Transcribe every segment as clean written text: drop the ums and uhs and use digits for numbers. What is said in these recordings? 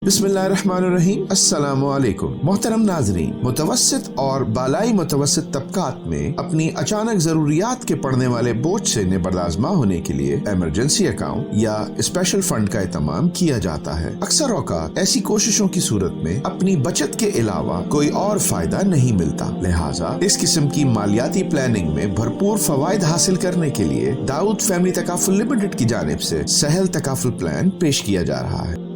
बिस्मिल्लाहिर्रहमानिर्रहीम। अस्सलामु अलैकुम। मोहतरम नाजरीन, मुतवस्सित और बालाई मुतवस्सित तबकात में अपनी अचानक जरूरियात के पड़ने वाले बोझ से निबर्दाज़मा होने के लिए इमरजेंसी अकाउंट या स्पेशल फंड का इत्माम किया जाता है। अक्सर औकात ऐसी कोशिशों की सूरत में अपनी बचत के अलावा कोई और फायदा नहीं मिलता, लिहाजा इस किस्म की मालियाती प्लानिंग में भरपूर फवायद हासिल करने के लिए दाऊद फैमिली तकाफुल लिमिटेड की जानिब से सहल तकाफुल प्लान पेश किया जा रहा है।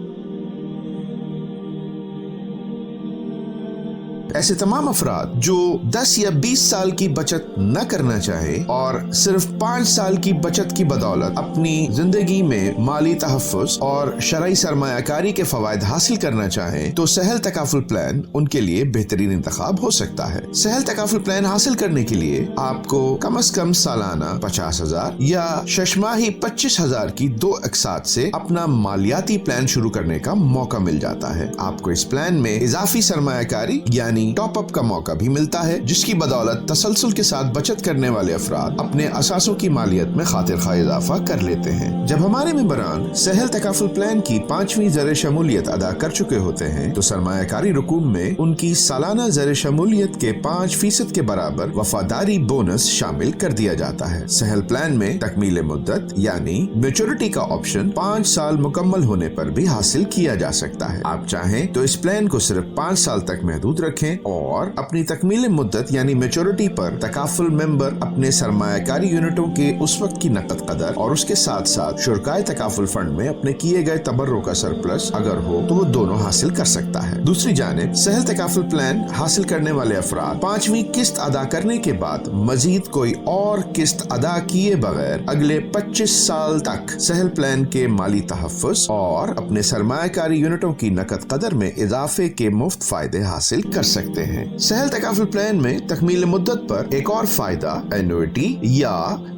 ऐसे तमाम अफराद जो 10 या 20 साल की बचत न करना चाहे और सिर्फ 5 साल की बचत की बदौलत अपनी जिंदगी में माली तहफ़्फ़ुज़ और शरई सरमायाकारी के फवायद हासिल करना चाहे तो सहल तकाफुल प्लान उनके लिए बेहतरीन इंतखाब हो सकता है। सहल तकाफुल प्लान हासिल करने के लिए आपको कम से कम सालाना 50,000 या शशमाही 25,000 की 2 अक़सात से अपना मालियाती प्लान शुरू करने का मौका मिल जाता है। आपको इस प्लान में इजाफी सरमायाकारी यानी टॉप अप का मौका भी मिलता है, जिसकी बदौलत तसलसल के साथ बचत करने वाले अफराद अपने असासों की मालियत में खातिर खा इजाफा कर लेते हैं। जब हमारे मेंबरान सहल तकाफुल प्लान की 5वीं ज़र शमूलियत अदा कर चुके होते हैं तो सरमायाकारी रकूम में उनकी सालाना ज़र शमूलियत के 5% के बराबर वफादारी बोनस शामिल कर दिया जाता है। सहल प्लान में तकमील मुद्दत यानी मैच्योरिटी का ऑप्शन 5 साल मुकम्मल होने पर भी हासिल किया जा सकता है। आप चाहें तो इस प्लान को सिर्फ 5 साल तक महदूद रखें और अपनी तकमील मुद्दत यानी मैच्योरिटी पर तकाफुल मेंबर अपने सरमायाकारी यूनिटों के उस वक्त की नकद कदर और उसके साथ साथ शुरकाए तकाफुल फंड में अपने किए गए तबर्रुक का सरप्लस अगर हो तो वो दोनों हासिल कर सकता है। दूसरी जानिब सहल तकाफुल प्लान हासिल करने वाले अफराद 5वीं किस्त अदा करने के बाद मजीद कोई और किस्त अदा किए बगैर अगले 25 साल तक सहल प्लान के माली तहफ़्फ़ुज़ और अपने सरमायाकारी यूनिटों की नकद कदर में इजाफे के मुफ्त फायदे हासिल कर सकते हैं। सहल तकाफुल प्लान में तकमील मुद्दत पर एक और फायदा एन्युइटी या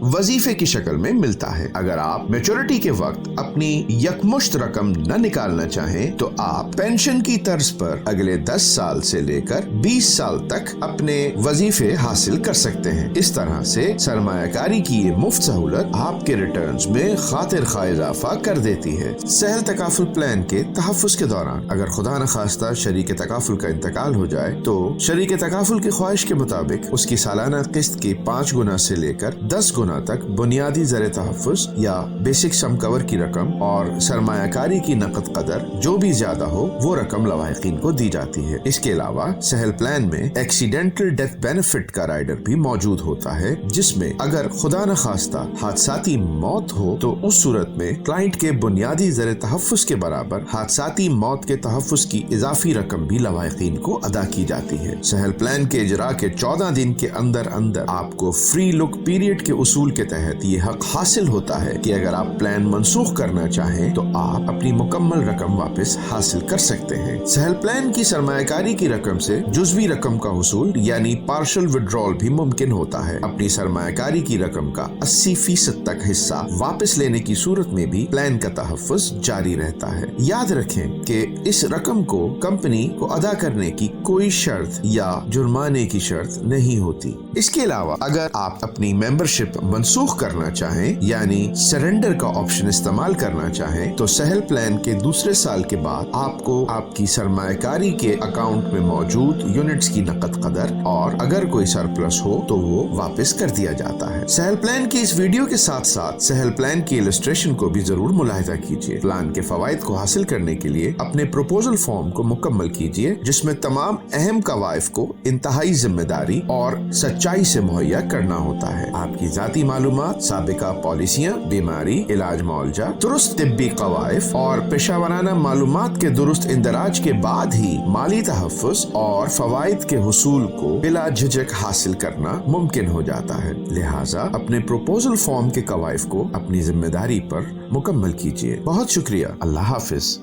वजीफे की शक्ल में मिलता है। अगर आप मैच्योरिटी के वक्त अपनी यकमुश्त रकम न निकालना चाहें तो आप पेंशन की तर्ज पर अगले 10 साल से लेकर 20 साल तक अपने वजीफे हासिल कर सकते हैं। इस तरह से सरमायाकारी की ये मुफ्त सहूलत आपके रिटर्न्स में खातिर खा इजाफा कर देती है। सहल तकाफुल प्लान के तहफ़्फ़ुज़ के दौरान अगर खुदा न खास्ता शरीक तकाफुल का इंतकाल हो जाए तो शरीक तकाफुल की ख्वाहिश के मुताबिक उसकी सालाना किस्त की 5 गुना से लेकर 10 गुना तक बुनियादी ज़र तहफ़्फ़ुज़ या बेसिक सम कवर की रकम और सरमायाकारी की नकद कदर जो भी ज्यादा हो वो रकम लवाहिकीन को दी जाती है। इसके अलावा सहल प्लान में एक्सीडेंटल डेथ बेनिफिट का राइडर भी मौजूद होता है, जिसमें अगर खुदा न खास्ता हादसाती मौत हो तो उस सूरत में क्लाइंट के बुनियादी ज़र तहफ़्फ़ुज़ के बराबर हादसाती मौत के तहफ़्फ़ुज़ की इजाफी रकम भी लवाहिकीन को अदा की जाती है। सहल प्लान के इजरा के 14 दिन के अंदर अंदर आपको फ्री लुक पीरियड के उसूल के तहत ये हक हासिल होता है कि अगर आप प्लान मनसूख करना चाहें तो आप अपनी मुकम्मल रकम वापस हासिल कर सकते हैं। सहल प्लान की सरमायाकारी की रकम से जुज़वी रकम का हुसूल यानी पार्शल विड्रॉल भी मुमकिन होता है। अपनी सरमायाकारी की रकम का 80% तक हिस्सा वापस लेने की सूरत में भी प्लान का तहफ़्फ़ुज़ जारी रहता है। याद रखें कि इस रकम को कंपनी को अदा करने की कोई शर्त या जुर्माने की शर्त नहीं होती। इसके अलावा अगर आप अपनी मेंबरशिप मनसूख करना चाहें यानी सरेंडर का ऑप्शन इस्तेमाल करना चाहें तो सहल प्लान के दूसरे साल के बाद आपको आपकी सरमायाकारी के अकाउंट में मौजूद यूनिट्स की नकद कदर और अगर कोई सरप्लस हो तो वो वापस कर दिया जाता है। सहल प्लान की इस वीडियो के साथ साथ सहल प्लान की इलस्ट्रेशन को भी जरूर मुलाहिजा कीजिए। प्लान के फवायद को हासिल करने के लिए अपने प्रपोजल फॉर्म को मुकम्मल कीजिए, जिसमें तमाम अहम कवायद को इंतहाई जिम्मेदारी और सच्चाई से मुहैया करना होता है। आपकी जाती मालूमात, साबिका पॉलिसियाँ, बीमारी, इलाज मुआवजा, दुरुस्त तिब्बी कवायद और पेशावराना मालूमात के दुरुस्त इंदराज के बाद ही माली तहफ़्फ़ुज़ और फवायद के हुसूल को बिला झिझक हासिल करना मुमकिन हो जाता है। लिहाजा अपने प्रपोजल फॉर्म के कवायद को अपनी जिम्मेदारी पर मुकम्मल कीजिए। बहुत शुक्रिया। अल्लाह हाफिज।